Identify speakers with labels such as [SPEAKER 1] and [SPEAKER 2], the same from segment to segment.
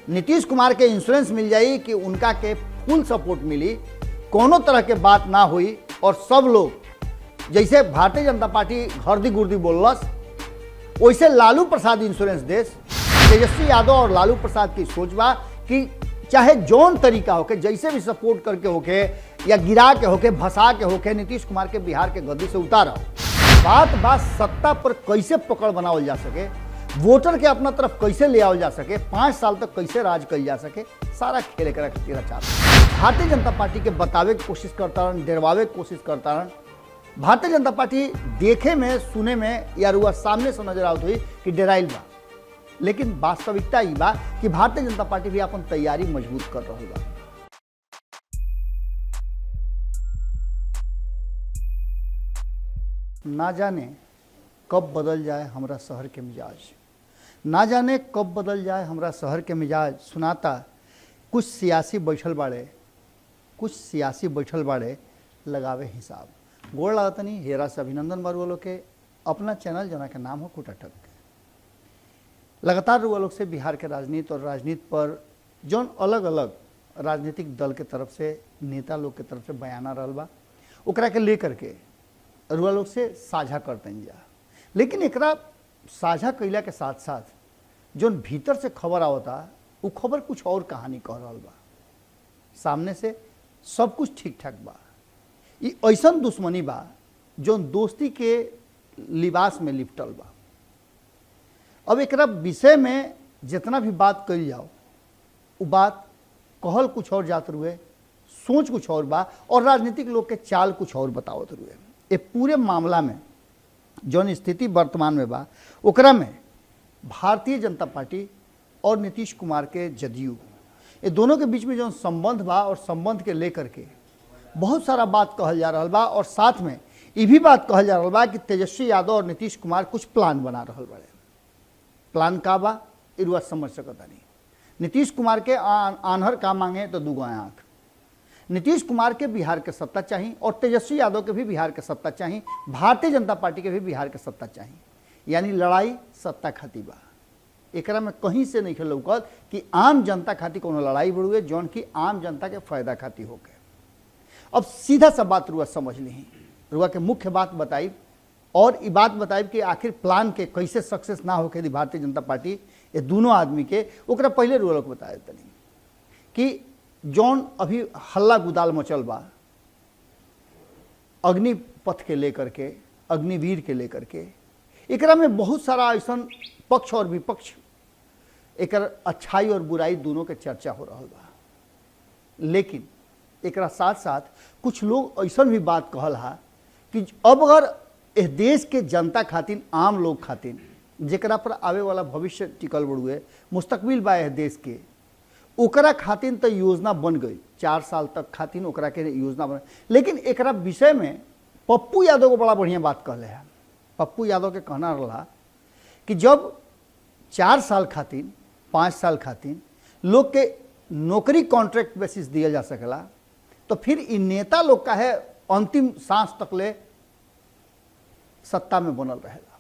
[SPEAKER 1] नीतीश कुमार के इंश्योरेंस मिल जाई कि उनका के फुल सपोर्ट मिली, कोनो तरह के बात ना हुई। और सब लोग जैसे भारतीय जनता पार्टी घरदी गुर्दी बोलस वैसे लालू प्रसाद इंश्योरेंस देश। तेजस्वी यादव और लालू प्रसाद की सोच बा कि चाहे जौन तरीका होके, जैसे भी सपोर्ट करके होके या गिरा के होके, भसा के होके, नीतीश कुमार के बिहार के गद्दी से उतारा। बात सत्ता पर कैसे पकड़ बनावल जा सके, वोटर के अपना तरफ कैसे ले आवल जा सके, 5 साल तक कैसे राज कल जा सके, सारा खेल एक खातिर चाहता। भारतीय जनता पार्टी के बतावे की कोशिश करता रहन, डरवावे की कोशिश करता रहन। भारतीय जनता पार्टी देखे में, सुने में या रुआ सामने से नजर आवत हुई कि डराइल बा, लेकिन वास्तविकता ये बा कि भारतीय जनता पार्टी भी अपन तैयारी मजबूत कर रही बा। ना जाने कब बदल जाए हमरा शहर के मिजाज, ना जाने कब बदल जाए हमरा शहर के मिजाज। सुनाता कुछ सियासी बैठल बाड़े लगावे हिसाब। गोड़ लागता नहीं हेरा से अभिनंदन बार लोग के अपना चैनल जना के नाम हो कुटाटक के। लगातार रुआ लोग से बिहार के राजनीति और राजनीति पर जौन अलग अलग राजनीतिक दल के तरफ से, नेता लोग के तरफ से बयाना रहल बा, ओकरा के लेकर के रुआ लोग से साझा करते जा। लेकिन एकरा साझा कैला के साथ साथ जौन भीतर से खबर आवता वो खबर कुछ और कहानी कह रहा बा। सामने से सब कुछ ठीक ठाक बा, ये ऐसन दुश्मनी बा जौन दोस्ती के लिबास में लिपटल बा। अब एकरा विषय में जितना भी बात करी जाओ वो बात कहल कुछ और जात रुए, सोच कुछ और बा और राजनीतिक लोग के चाल कुछ और बतावत रुए। ये पूरे मामला में जौन स्थिति वर्तमान में बा ओकरा में भारतीय जनता पार्टी और नीतीश कुमार के जदयू, ये दोनों के बीच में जो संबंध बा और संबंध के लेकर के बहुत सारा बात कहल जा रहा बा। और साथ में ये भी बात कहल जा रहा बा कि तेजस्वी यादव और नीतीश कुमार कुछ प्लान बना रहा बड़े। प्लान का बा इरुआ समझ सकता नहीं। नीतीश कुमार के आन्हर का मांगे तो दुगो आँख। नीतीश कुमार के बिहार के सत्ता चाहिए और तेजस्वी यादव के भी बिहार के सत्ता चाहिए, भारतीय जनता पार्टी के भी बिहार के सत्ता चाहिए। यानी लड़ाई सत्ता खाती बा। एकरा में कहीं से नहीं लौकत कि आम जनता खाती कोनो लड़ाई बढ़ुए जौन की आम जनता के फायदा खाती होके। अब सीधा सा बात रुआ समझ ली, रुआ के मुख्य बात बताई और ये बात बताई कि आखिर प्लान के कैसे सक्सेस ना होके दी भारतीय जनता पार्टी ये दोनों आदमी के। ओकरा पहले रुआ लोग बताए तनी कि जौन अभी हल्ला गुदाल मचल बा अग्निपथ के लेकर के, अग्निवीर के लेकर के, एकरा में बहुत सारा ऐसा पक्ष और विपक्ष, एकर अच्छाई और बुराई दोनों के चर्चा हो रहा बा। लेकिन एकरा साथ साथ कुछ लोग ऐसा भी बात कहल हा कि अब अगर इस देश के जनता खातिर, आम लोग खातिर, जेकरा पर आवे वाला भविष्य टिकल बड़ुए, मुस्तकबिल बा इस देश के, ओकरा खातिर तो योजना बन गई। 4 साल तक खातिर ओकरा के योजना बन। लेकिन एकरा विषय में पप्पू यादव को बड़ा बढ़िया बात कहले है। पप्पू यादव के कहना रहा कि जब 4 साल खातिर, 5 साल खातिर लोग के नौकरी कॉन्ट्रैक्ट बेसिस दिया जा सकेला तो फिर इन नेता लोग का है अंतिम सांस तक ले सत्ता में बनल रहेगा।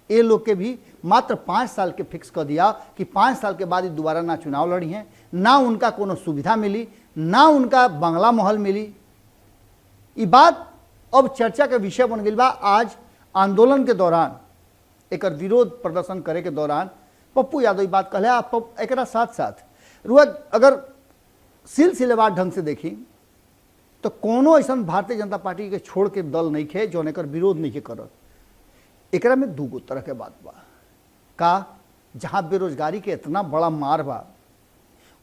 [SPEAKER 1] ये लोग के भी मात्र 5 साल के फिक्स कर दिया कि 5 साल के बाद दोबारा ना चुनाव लड़ी हैं, ना उनका कोनो सुविधा मिली, ना उनका बंगला महल मिली। ये बात अब चर्चा का विषय बन गई बा। आज आंदोलन के दौरान, एक विरोध प्रदर्शन करे के दौरान पप्पू यादव बात कहले। आप एक साथ साथ रुआ अगर सिलसिलेवार ढंग से देखी तो कोनो ऐसा भारतीय जनता पार्टी के छोड़ के दल नहीं खे जो एकर विरोध नहीं के करत। एकरा में दूगो तरह के बात बा का, जहाँ बेरोजगारी के इतना बड़ा मार बा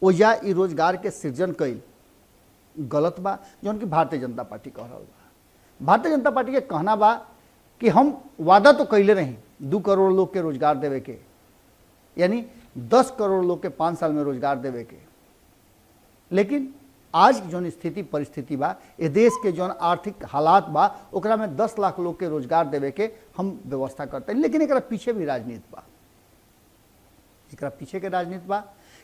[SPEAKER 1] ओजा ई रोजगार के सृजन कईल गलत बा जौन कि भारतीय जनता पार्टी कह रहा बा। भारतीय जनता पार्टी के कहना बा कि हम वादा तो कैले नहीं 2 करोड़ लोग के रोजगार देवे के, यानी 10 करोड़ लोग के 5 साल में रोजगार देवे के। लेकिन आज जौन स्थिति परिस्थिति बा, ये देश के जौन आर्थिक हालात बा, ओकरा में 10 लाख लोग के रोजगार देवे के हम व्यवस्था करते हैं। लेकिन एकरा पीछे भी राजनीति बा। एकरा पीछे के राजनीति बा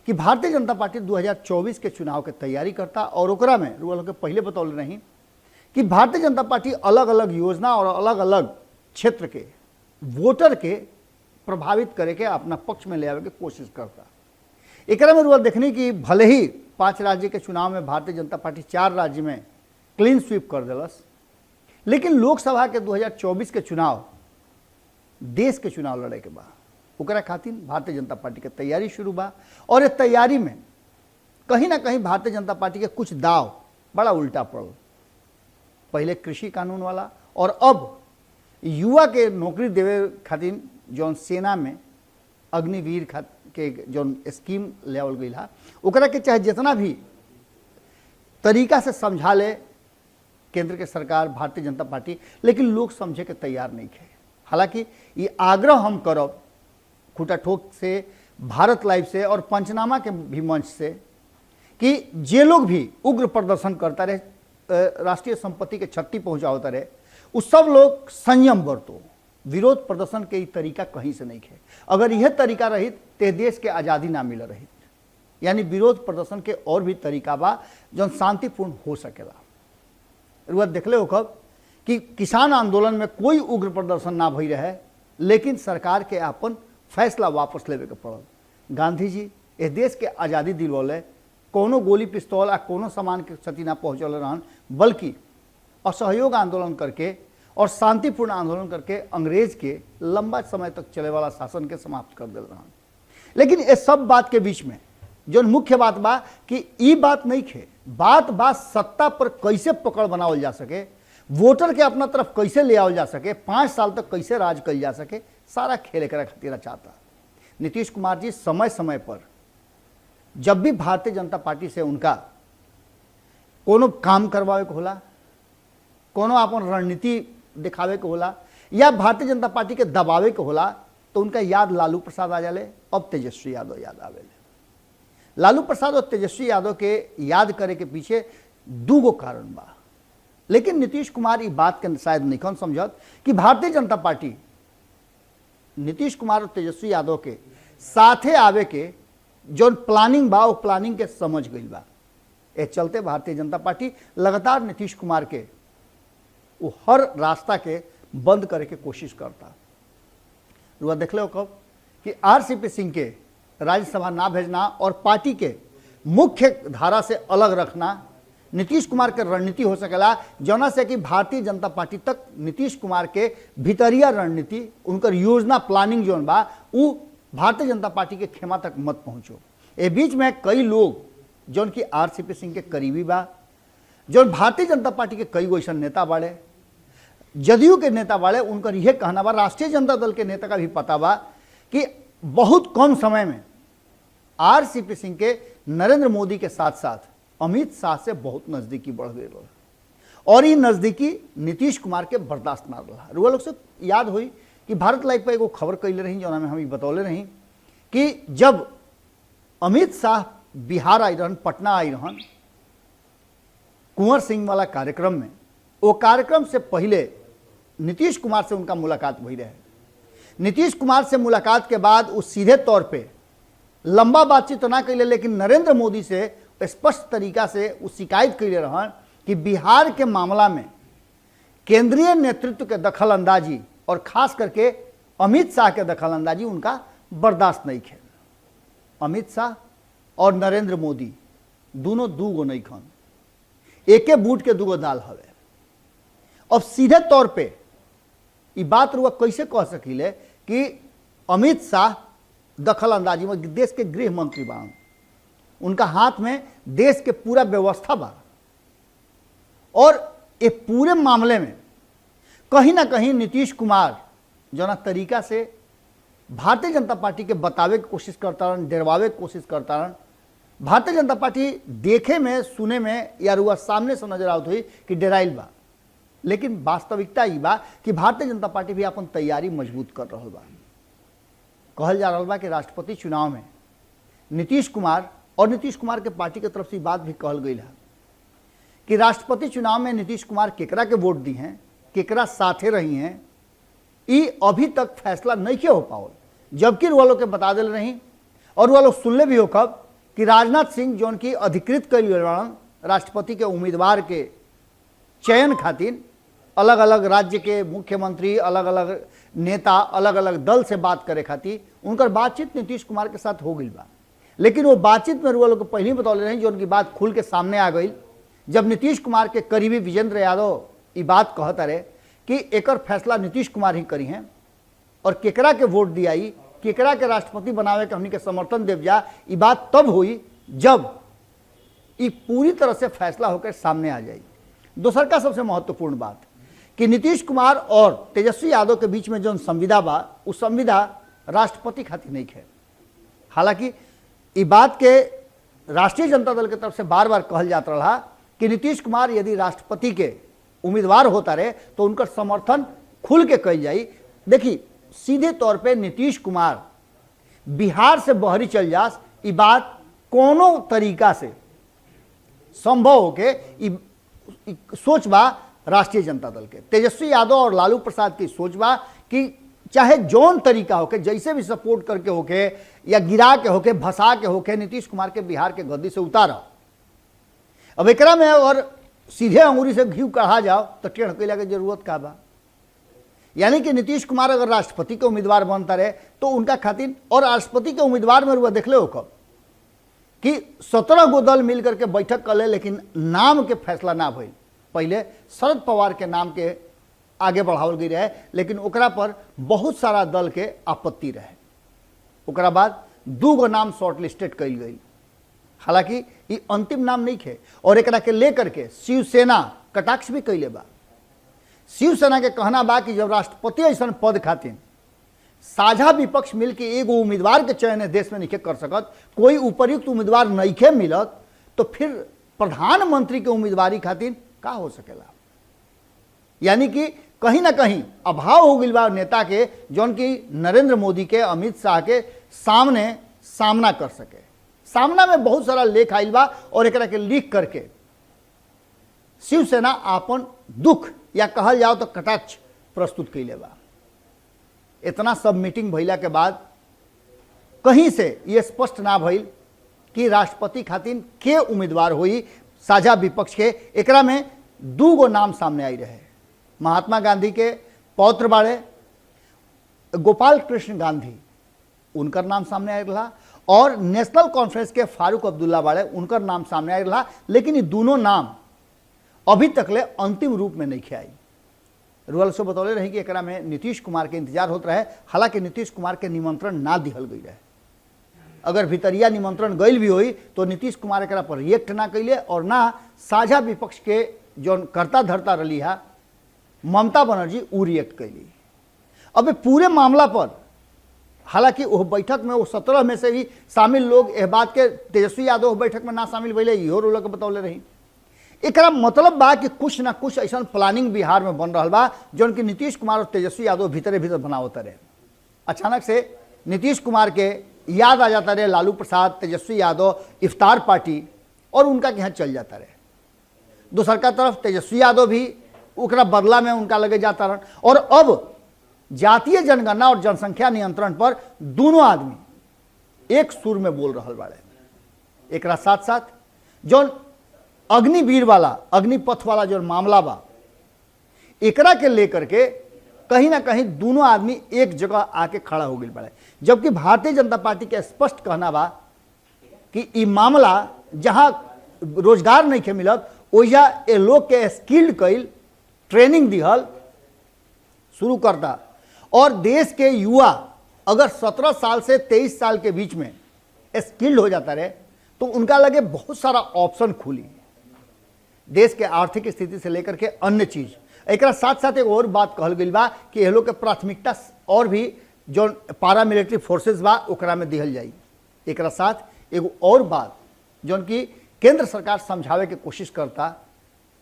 [SPEAKER 1] कि भारतीय जनता पार्टी 2024 के चुनाव के तैयारी करता और ओकरा में रुआ लोग के पहले बतौले नहीं कि भारतीय जनता पार्टी अलग अलग योजना और अलग अलग क्षेत्र के वोटर के प्रभावित करे के अपना पक्ष में ले आवे के कोशिश करता। एकरा में रुआ देखने की भले ही 5 राज्य के चुनाव में भारतीय जनता पार्टी 4 राज्य में क्लीन स्वीप कर दिलस, लेकिन लोकसभा के 2024 के चुनाव देश के चुनाव लड़े के बाद ओकरा खातिर भारतीय जनता पार्टी के तैयारी शुरू बा। और ये तैयारी में कहीं ना कहीं भारतीय जनता पार्टी के कुछ दाव बड़ा उल्टा पड़ल। पहले कृषि कानून वाला और अब युवा के नौकरी देवे खातिर जौन सेना में अग्निवीर के जौन स्कीम लेवल गई है ओकरा के चाहे जितना भी तरीका से समझा ले केंद्र के सरकार भारतीय जनता पार्टी, लेकिन लोग समझे के तैयार नहीं है। हालांकि ये आग्रह हम करब खूटा ठोक से, भारत लाइव से और पंचनामा के भी मंच से कि जे लोग भी उग्र प्रदर्शन करता रहे, राष्ट्रीय संपत्ति के क्षति पहुंचाता रहे, उस सब लोग संयम बरतो। विरोध प्रदर्शन के ई तरीका कहीं से नहीं है। अगर यह तरीका रही तो देश के आज़ादी ना मिल रही। यानी विरोध प्रदर्शन के और भी तरीका बा जौन शांतिपूर्ण हो सकेला। रुआ देखले हो कब कि किसान आंदोलन में कोई उग्र प्रदर्शन ना भई रहे, लेकिन सरकार के अपन फैसला वापस लेवे के पड़ल। गांधी जी इस देश के आज़ादी दिलवले, कोनो गोली पिस्तौल आ कोनो सामान के क्षति ना पहुँचल रहन, बल्कि असहयोग आंदोलन करके और शांतिपूर्ण आंदोलन करके अंग्रेज के लंबा समय तक चले वाला शासन के समाप्त कर दिल रहन। लेकिन इस सब बात के बीच में जो मुख्य बात बा कि ई बात नहीं खे, बात सत्ता पर कैसे पकड़ बनावल जा सके, वोटर के अपना तरफ कैसे ले आवल जा सके, 5 साल तक कैसे राज कल जा सके, सारा खेल एक खातिर चाहता। नीतीश कुमार जी समय समय पर जब भी भारतीय जनता पार्टी से उनका कोनो काम करवावे को होला, कोनो अपन रणनीति दिखावे को होला या भारतीय जनता पार्टी के दबावे को होला, तो उनका याद लालू प्रसाद आ जाले, अब तेजस्वी यादव याद आवेले। लालू प्रसाद और तेजस्वी यादव के याद करे के पीछे 2 कारण बा। लेकिन नीतीश कुमार इस बात के शायद नहीं समझत कि भारतीय जनता पार्टी नीतीश कुमार और तेजस्वी यादव के साथे आवे के जो प्लानिंग बा वो प्लानिंग के समझ गई बा। ए चलते भारतीय जनता पार्टी लगातार नीतीश कुमार के वो हर रास्ता के बंद करे के कोशिश करता। रुआ देख लो कब कि आरसीपी सिंह के राज्यसभा ना भेजना और पार्टी के मुख्य धारा से अलग रखना नीतीश कुमार के रणनीति हो सकेला, जौना से कि भारतीय जनता पार्टी तक नीतीश कुमार के भीतरिया रणनीति, उनकर योजना प्लानिंग जोन बा उ भारतीय जनता पार्टी के खेमा तक मत पहुंचो। ए बीच में कई लोग जौन की आरसीपी सिंह के करीबी बा, जौन भारतीय जनता पार्टी के कई वैसा नेता बाड़े, जदयू के नेता बाड़े, उनकर यह कहना बा, राष्ट्रीय जनता दल के नेता का भी पता बा कि बहुत कम समय में आरसीपी सिंह के नरेंद्र मोदी के साथ साथ अमित शाह से बहुत नजदीकी बढ़ गई और ये नजदीकी नीतीश कुमार के बर्दाश्त ना रहा। रुआ लोग से याद हुई कि भारत लाइव पर एगो खबर कैले रही, जो में हम बतौले रही कि जब अमित शाह बिहार आई रहन, पटना आई रहन कुंवर सिंह वाला कार्यक्रम में, वो कार्यक्रम से पहले नीतीश कुमार से उनका मुलाकात हुई रहे। नीतीश कुमार से मुलाकात के बाद वो सीधे तौर पे लंबा बातचीत तो ना कैले, लेकिन नरेंद्र मोदी से स्पष्ट तरीका से वो शिकायत कैले रहन कि बिहार के मामला में केंद्रीय नेतृत्व के दखल अंदाजी और खास करके अमित शाह के दखल अंदाजी उनका बर्दाश्त नहीं है। अमित शाह और नरेंद्र मोदी दोनों 2 गो नहीं खन, एके बूट के 2 गो दाल हवे। अब सीधे तौर पे ये बात रुआ कैसे कह सकीले कि अमित शाह दखल अंदाजी में देश के गृह मंत्री बा, उनका हाथ में देश के पूरा व्यवस्था बा और ये पूरे मामले में कहीं ना कहीं नीतीश कुमार जना तरीका से भारतीय जनता पार्टी के बतावे की कोशिश करता रहन, डरवावे की कोशिश करता रहन। भारतीय जनता पार्टी देखे में, सुने में या रुआ सामने से नजर आवत हुई कि डराइल बा, लेकिन वास्तविकता ये बा कि भारतीय जनता पार्टी भी अपन तैयारी मजबूत कर रहा बा। कहल जा रहा बा कि राष्ट्रपति चुनाव में नीतीश कुमार और नीतीश कुमार के पार्टी के तरफ से बात भी कहल गई है कि राष्ट्रपति चुनाव में नीतीश कुमार केकरा के वोट दी हैं, केकरा साथे रही हैं, ये अभी तक फैसला नहीं किया हो पाओ। जबकि वो लोग के बता दिल रही और वो लोग सुनले भी हो कब कि राजनाथ सिंह जौन की अधिकृत कई राष्ट्रपति के उम्मीदवार के चयन खातिर अलग अलग राज्य के मुख्यमंत्री, अलग अलग नेता, अलग अलग दल से बात करे खातिर उनकर बातचीत नीतीश कुमार के साथ हो गई बा। लेकिन वो बातचीत में रुआ लोग को पहले ही बतौले रही, जो उनकी बात खुल के सामने आ गई जब नीतीश कुमार के करीबी विजेंद्र यादव ये बात कहता रहे कि एकर फैसला नीतीश कुमार ही करी हैं और केकरा के वोट दियाई, केकरा के राष्ट्रपति बनावे के हमनी के समर्थन देव जा। ये बात तब हुई जब ये पूरी तरह से फैसला होकर सामने आ जाए। दूसर का सबसे महत्वपूर्ण बात कि नीतीश कुमार और तेजस्वी यादव के बीच में जो संविदा बा, उस संविदा राष्ट्रपति खातिर नहीं है। हालांकि ये बात के राष्ट्रीय जनता दल की तरफ से बार बार कहल जाता रहा कि नीतीश कुमार यदि राष्ट्रपति के उम्मीदवार होता रहे तो उनका समर्थन खुल के कल जाई। देखिए, सीधे तौर पे नीतीश कुमार बिहार से बहरी चल जास, ये बात कोनो तरीका से संभव होके सोच बा राष्ट्रीय जनता दल के। तेजस्वी यादव और लालू प्रसाद की सोच बा कि चाहे जौन तरीका होके, जैसे भी सपोर्ट करके होके या गिरा के होके, भसा के होके, नीतीश कुमार के बिहार के गद्दी से उतारा। अब एकरा में और सीधे अंगूरी से घी कढ़ा जाओ तो टेढ़ कैला के जरूरत का बा। यानी कि नीतीश कुमार अगर राष्ट्रपति के उम्मीदवार बनता रहे तो उनका खातिर, और राष्ट्रपति के उम्मीदवार में रुआ देख ले हो कब कि 17 गो दल मिल करके बैठक कर ले, लेकिन नाम के फैसला ना भइल। पहले शरद पवार के नाम के आगे बढ़ावल गई रहे, लेकिन ओकरा पर बहुत सारा दल के आपत्ति रहे। ओकरा बाद 2 गो नाम शॉर्ट लिस्टेड कल गई। हालांकि ये अंतिम नाम नहीं है और एकरा के लेकर के शिवसेना कटाक्ष भी कैले बा। शिवसेना के कहना बा कि जब राष्ट्रपति ऐसा पद खातिर साझा विपक्ष मिलकर एगो उम्मीदवार के चयन देश में नहीं कर सकत, कोई उपयुक्त उम्मीदवार नहीं मिलत, तो फिर प्रधानमंत्री के उम्मीदवारी खातिर का हो सकेला। यानी कि कहीं ना कहीं अभाव हो गई बा नेता के जौन की नरेंद्र मोदी के, अमित शाह के सामने सामना कर सके। सामना में बहुत सारा लेख आइल बा और एकरा के लिख करके शिवसेना आपन दुख या कहल जाओ तो कटाक्ष प्रस्तुत कैले बा। इतना सब मीटिंग भइला के बाद कहीं से ये स्पष्ट ना भइल कि राष्ट्रपति खातिर के उम्मीदवार हुई साझा विपक्ष के। एकरा में 2 गो नाम सामने आई रहे। महात्मा गांधी के पौत्र बाड़े गोपाल कृष्ण गांधी, उनकर नाम सामने आई रहा, और नेशनल कॉन्फ्रेंस के फारूक अब्दुल्ला बाड़े, उनकर नाम सामने आई रहा। लेकिन ये दोनों नाम अभी तकले अंतिम रूप में नहीं आई। रुअल से बतौले रही कि एकरा में नीतीश कुमार के इंतजार होता रहे। हालांकि नीतीश कुमार के निमंत्रण ना दिहल गई रहे। अगर भितरिया निमंत्रण गई भी हुई तो नीतीश कुमार एकरा पर रिएक्ट ना कैले और ना साझा विपक्ष के जो कर्ता धरता रही है ममता बनर्जी उ रिएक्ट कैली। अब पूरे मामला पर हालांकि वो बैठक में वो 17 में से भी शामिल लोग यह बात के तेजस्वी यादव बैठक में ना शामिल भैले, इहो लोग बतौले रही। एकरा मतलब बा कि कुछ ना कुछ ऐसा प्लानिंग बिहार में बन रहा बा जो कि नीतीश कुमार और तेजस्वी यादव भीतरे भीतर बनावत रहे। अचानक से नीतीश कुमार के याद आ जाता रहे लालू प्रसाद, तेजस्वी यादव, इफ्तार पार्टी, और उनका यहाँ चल जाता रहे। दूसर का तरफ तेजस्वी यादव भी ओकरा बदला में उनका लगे जाता रहे। और अब जातीय जनगणना और जनसंख्या नियंत्रण पर दोनों आदमी एक सुर में बोल रहा बाड़े। एक साथ साथ जो अग्निवीर वाला, अग्निपथ वाला जो मामला बा, एकरा के लेकर के कहीं ना कहीं दोनों आदमी एक जगह आके खड़ा हो गए बड़े। जबकि भारतीय जनता पार्टी के स्पष्ट कहना बा कि ये मामला जहां रोजगार नहीं के मिलत ओइजा ए लोग के स्किल्ड कैल ट्रेनिंग दिहल शुरू करता। और देश के युवा अगर 17 साल से 23 साल के बीच में स्किल्ड हो जाता रहे तो उनका लगे बहुत सारा ऑप्शन खुली, देश के आर्थिक स्थिति से लेकर के अन्य चीज। एक साथ साथ एक और बात कहल गई बा कि ये लोग के प्राथमिकता और भी जो पारामिलिट्री फोर्सेस बा ओकरा में दिहल जाई। एक साथ एक और बात जो कि केंद्र सरकार समझावे के कोशिश करता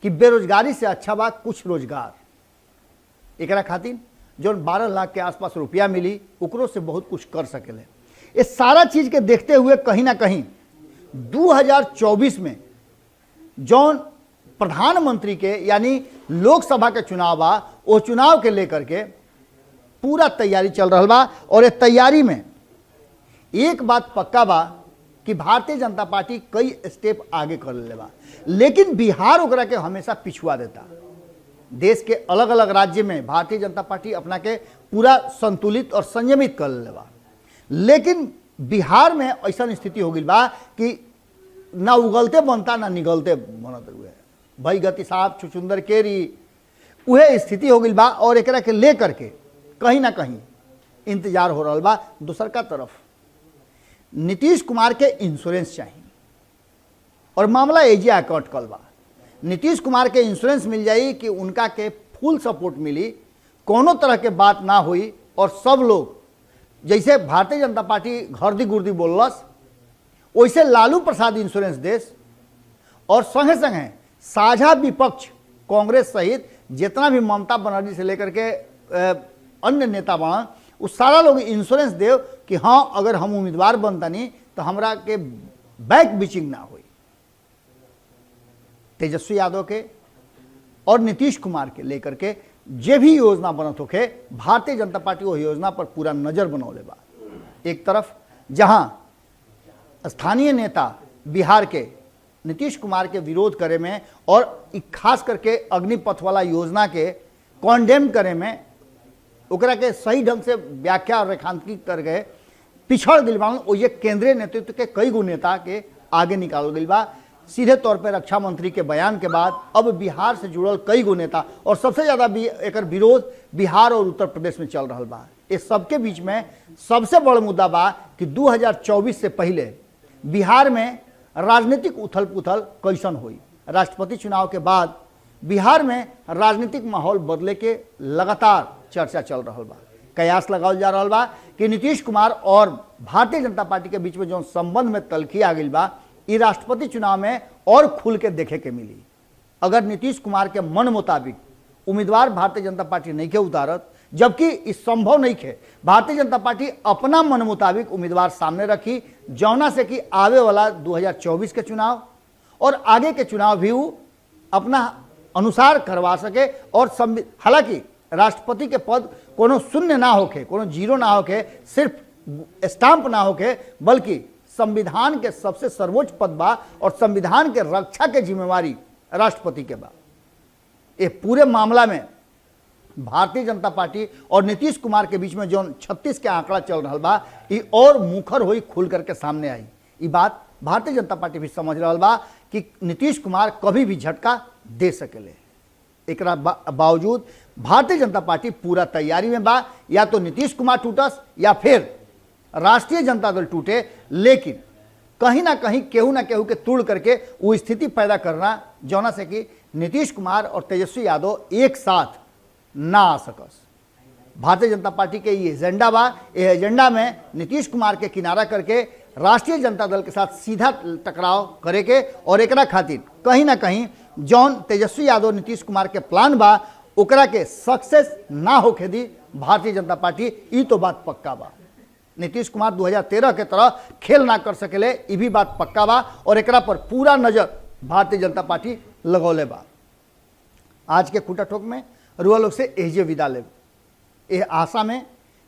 [SPEAKER 1] कि बेरोजगारी से अच्छा बा कुछ रोजगार। एक खातिर जो 12 लाख के आसपास रुपया मिली ओकरो से बहुत कुछ कर सकेले। इस सारा चीज के देखते हुए कहीं ना कहीं 2024 में जौन प्रधानमंत्री के यानी लोकसभा के चुनाव बा, वो चुनाव के लेकर के पूरा तैयारी चल रहा बा। और इस तैयारी में एक बात पक्का बा कि भारतीय जनता पार्टी कई स्टेप आगे कर ले बा, लेकिन बिहार ओकरा के हमेशा पिछुआ देता। देश के अलग अलग राज्य में भारतीय जनता पार्टी अपना के पूरा संतुलित और संयमित कर ले बा, लेकिन बिहार में ऐसा स्थिति हो गई बा कि ना उगलते बनता ना निगलते बनत हुए भाई गति साहब छुचुंदर केरी उहे स्थिति हो गई बा। और एकरा के ले करके कहीं ना कहीं इंतजार हो रहा बा। दूसर का तरफ नीतीश कुमार के इंश्योरेंस चाहिए और मामला एजे आके अटकल बा। नीतीश कुमार के इंश्योरेंस मिल जाई कि उनका के फुल सपोर्ट मिली, कोनो तरह के बात ना हुई और सब लोग जैसे भारतीय जनता पार्टी घरदी गुर्दी बोलस वैसे लालू प्रसाद इंश्योरेंस देश और संगे संगे साझा विपक्ष कांग्रेस सहित जितना भी ममता बनर्जी से लेकर के अन्य नेता बना वो सारा लोग इंश्योरेंस देव कि हाँ अगर हम उम्मीदवार बनतानी तो हमरा के बैक बिचिंग ना हुई। तेजस्वी यादव के और नीतीश कुमार के लेकर के जे भी योजना बनत होके भारतीय जनता पार्टी वो योजना पर पूरा नजर बनौले बा। एक तरफ जहां स्थानीय नेता बिहार के नीतीश कुमार के विरोध करे में और खास करके अग्निपथ वाला योजना के कॉन्डेम करे में ओकरा के सही ढंग से व्याख्या और रेखांकित कर गए पिछड़ गई बा। ये केंद्रीय नेतृत्व के कई गो नेता के आगे निकाल गई बा। सीधे तौर पर रक्षा मंत्री के बयान के बाद अब बिहार से जुड़ल कई गो नेता और सबसे ज़्यादा एकर विरोध बिहार और उत्तर प्रदेश में चल रहा बा। इस सबके बीच में सबसे बड़ा मुद्दा बा कि 2024 से पहले बिहार में राजनीतिक उथल पुथल कैसन हुई। राष्ट्रपति चुनाव के बाद बिहार में राजनीतिक माहौल बदले के लगातार चर्चा चल रहा बा। कयास लगावल जा रहा बा कि नीतीश कुमार और भारतीय जनता पार्टी के बीच में जो संबंध में तलखी आ गई बा ये राष्ट्रपति चुनाव में और खुल के देखे के मिली। अगर नीतीश कुमार के मन मुताबिक उम्मीदवार भारतीय जनता पार्टी नहीं के उतारत, जबकि इस संभव नहीं है, भारतीय जनता पार्टी अपना मन मुताबिक उम्मीदवार सामने रखी जौना से कि आवे वाला 2024 के चुनाव और आगे के चुनाव भी वो अपना अनुसार करवा सके। और हालांकि राष्ट्रपति के पद कोनो शून्य ना होके, कोनो जीरो ना होके, सिर्फ स्टाम्प ना होके, बल्कि संविधान के सबसे सर्वोच्च पद बा और संविधान के रक्षा के जिम्मेवारी राष्ट्रपति के बा। ये पूरे मामला में भारतीय जनता पार्टी और नीतीश कुमार के बीच में जो 36 के आंकड़ा चल रहा बा ये और मुखर हुई खुल करके सामने आई। ये बात भारतीय जनता पार्टी भी समझ रहा बा कि नीतीश कुमार कभी भी झटका दे सकेले। एक बावजूद भारतीय जनता पार्टी पूरा तैयारी में बा, या तो नीतीश कुमार टूटस या फिर राष्ट्रीय जनता दल टूटे, लेकिन कहीं ना कहीं केहू ना केहू के तोड़ करके वो स्थिति पैदा करना जौना से कि नीतीश कुमार और तेजस्वी यादव एक साथ ना आ सकस। भारतीय जनता पार्टी के ये एजेंडा बा। ये एजेंडा में नीतीश कुमार के किनारा करके राष्ट्रीय जनता दल के साथ सीधा टकराव करे के और एकरा खातिर कहीं ना कहीं जौन तेजस्वी यादव नीतीश कुमार के प्लान बा ओकरा के सक्सेस ना होके दी भारतीय जनता पार्टी। ई तो बात पक्का बा। नीतीश कुमार 2013 के तरह खेल ना कर सकेले, ये भी बात पक्का बा और एकरा पर पूरा नजर भारतीय जनता पार्टी लगौले बा। आज के खूटा ठोक में रुआ लोग से एजे विदा ले ए आशा में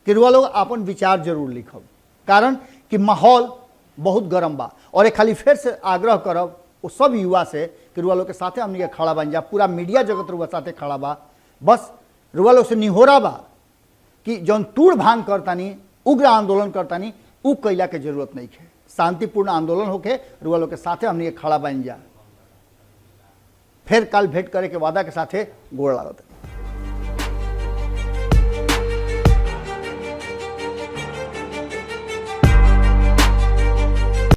[SPEAKER 1] कि रुआ लोग अपन विचार जरूर लिखब, कारण कि माहौल बहुत गर्म बा। और एक खाली फिर से आग्रह करब वो सब युवा से कि रुआ लोग के साथे हमनी के खड़ा बन जा। पूरा मीडिया जगत रुआ साथे खड़ा बा। बस रुआ लोग से निहोरा बा कि जौन तूड़ भांग करतानी, उग्र आंदोलन करतानी, उ कैला के जरूरत नहीं है। शांतिपूर्ण आंदोलन होके रुआ लोग के साथे हमनी के खड़ा बन जा। फिर कल भेंट करे के वादा के साथे गोड़ लागत।